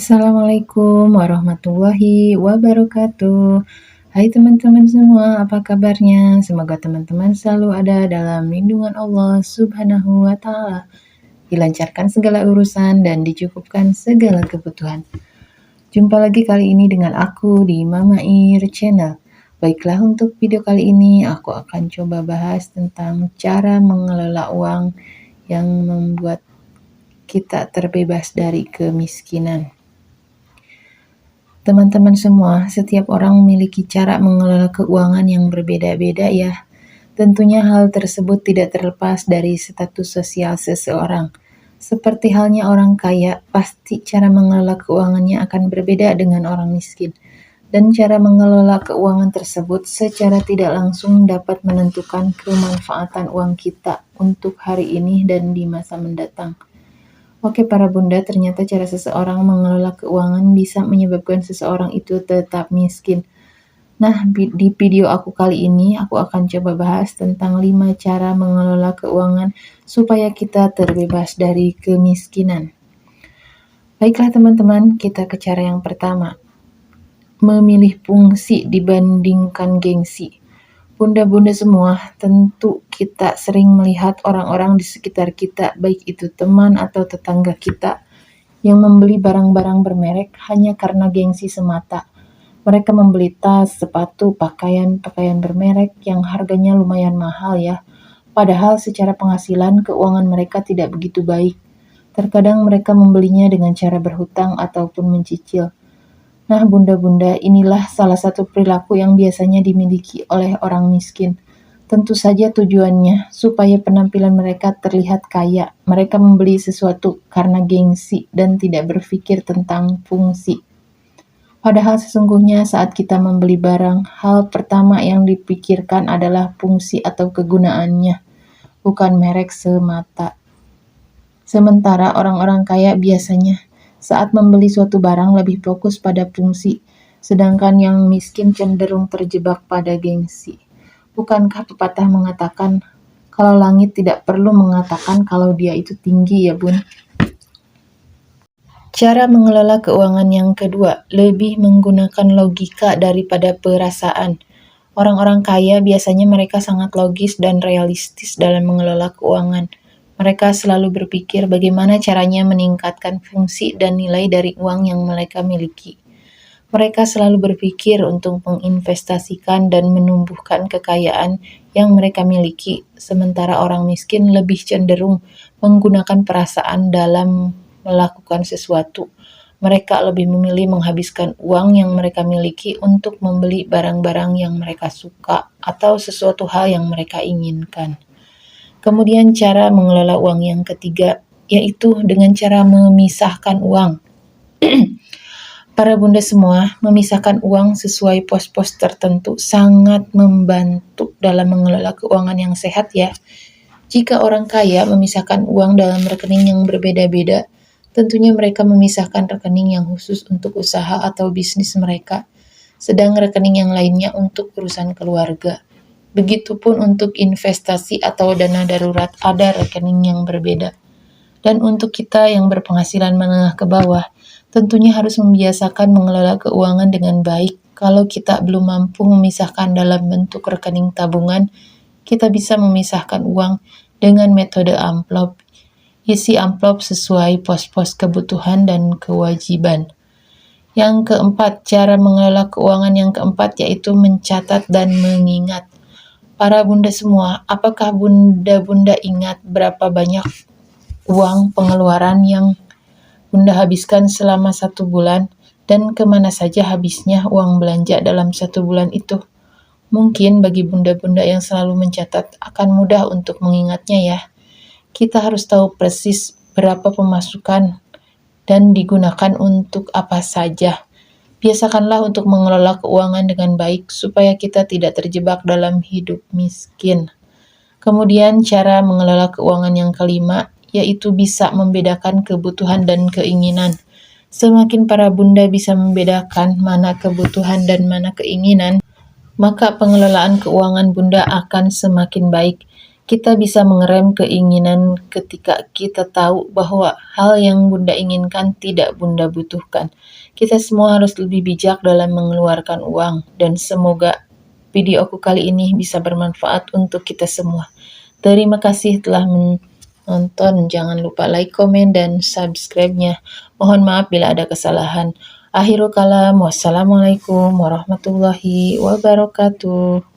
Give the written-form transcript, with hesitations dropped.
Assalamualaikum warahmatullahi wabarakatuh. Hai teman-teman semua, apa kabarnya? Semoga teman-teman selalu ada dalam lindungan Allah Subhanahu wa Ta'ala, dilancarkan segala urusan dan dicukupkan segala kebutuhan. Jumpa lagi kali ini dengan aku di Mama Ir Channel. Baiklah, untuk video kali ini aku akan coba bahas tentang cara mengelola uang yang membuat kita terbebas dari kemiskinan. Teman-teman semua, setiap orang memiliki cara mengelola keuangan yang berbeda-beda ya. Tentunya hal tersebut tidak terlepas dari status sosial seseorang. Seperti halnya orang kaya, pasti cara mengelola keuangannya akan berbeda dengan orang miskin. Dan cara mengelola keuangan tersebut secara tidak langsung dapat menentukan kemanfaatan uang kita untuk hari ini dan di masa mendatang. Oke para bunda, ternyata cara seseorang mengelola keuangan bisa menyebabkan seseorang itu tetap miskin. Nah, di video aku kali ini, aku akan coba bahas tentang 5 cara mengelola keuangan supaya kita terbebas dari kemiskinan. Baiklah teman-teman, kita ke cara yang pertama. Memilih fungsi dibandingkan gengsi. Bunda-bunda semua, tentu kita sering melihat orang-orang di sekitar kita, baik itu teman atau tetangga kita, yang membeli barang-barang bermerek hanya karena gengsi semata. Mereka membeli tas, sepatu, pakaian bermerek yang harganya lumayan mahal ya. Padahal secara penghasilan keuangan mereka tidak begitu baik. Terkadang mereka membelinya dengan cara berhutang ataupun mencicil. Nah, bunda-bunda, inilah salah satu perilaku yang biasanya dimiliki oleh orang miskin. Tentu saja tujuannya supaya penampilan mereka terlihat kaya. Mereka membeli sesuatu karena gengsi dan tidak berpikir tentang fungsi. Padahal sesungguhnya saat kita membeli barang, hal pertama yang dipikirkan adalah fungsi atau kegunaannya, bukan merek semata. Sementara orang-orang kaya biasanya saat membeli suatu barang lebih fokus pada fungsi, sedangkan yang miskin cenderung terjebak pada gengsi. Bukankah pepatah mengatakan, kalau langit tidak perlu mengatakan kalau dia itu tinggi ya bun? Cara mengelola keuangan yang kedua, lebih menggunakan logika daripada perasaan. Orang-orang kaya biasanya mereka sangat logis dan realistis dalam mengelola keuangan. Mereka selalu berpikir bagaimana caranya meningkatkan fungsi dan nilai dari uang yang mereka miliki. Mereka selalu berpikir untuk menginvestasikan dan menumbuhkan kekayaan yang mereka miliki, sementara orang miskin lebih cenderung menggunakan perasaan dalam melakukan sesuatu. Mereka lebih memilih menghabiskan uang yang mereka miliki untuk membeli barang-barang yang mereka suka atau sesuatu hal yang mereka inginkan. Kemudian cara mengelola uang yang ketiga, yaitu dengan cara memisahkan uang. Para bunda semua, memisahkan uang sesuai pos-pos tertentu sangat membantu dalam mengelola keuangan yang sehat ya. Jika orang kaya memisahkan uang dalam rekening yang berbeda-beda, tentunya mereka memisahkan rekening yang khusus untuk usaha atau bisnis mereka, sedang rekening yang lainnya untuk urusan keluarga. Begitupun untuk investasi atau dana darurat, ada rekening yang berbeda. Dan untuk kita yang berpenghasilan menengah ke bawah, tentunya harus membiasakan mengelola keuangan dengan baik. Kalau kita belum mampu memisahkan dalam bentuk rekening tabungan, kita bisa memisahkan uang dengan metode amplop. Isi amplop sesuai pos-pos kebutuhan dan kewajiban. Yang keempat, cara mengelola keuangan yang keempat yaitu mencatat dan mengingat. Para bunda semua, apakah bunda-bunda ingat berapa banyak uang pengeluaran yang bunda habiskan selama 1 bulan dan kemana saja habisnya uang belanja dalam 1 bulan itu? Mungkin bagi bunda-bunda yang selalu mencatat akan mudah untuk mengingatnya ya. Kita harus tahu persis berapa pemasukan dan digunakan untuk apa saja. Biasakanlah untuk mengelola keuangan dengan baik supaya kita tidak terjebak dalam hidup miskin. Kemudian cara mengelola keuangan yang kelima, yaitu bisa membedakan kebutuhan dan keinginan. Semakin para bunda bisa membedakan mana kebutuhan dan mana keinginan, maka pengelolaan keuangan bunda akan semakin baik. Kita bisa mengerem keinginan ketika kita tahu bahwa hal yang Bunda inginkan tidak Bunda butuhkan. Kita semua harus lebih bijak dalam mengeluarkan uang, dan semoga videoku kali ini bisa bermanfaat untuk kita semua. Terima kasih telah menonton. Jangan lupa like, komen, dan subscribe-nya. Mohon maaf bila ada kesalahan. Akhirul kalam, wassalamualaikum warahmatullahi wabarakatuh.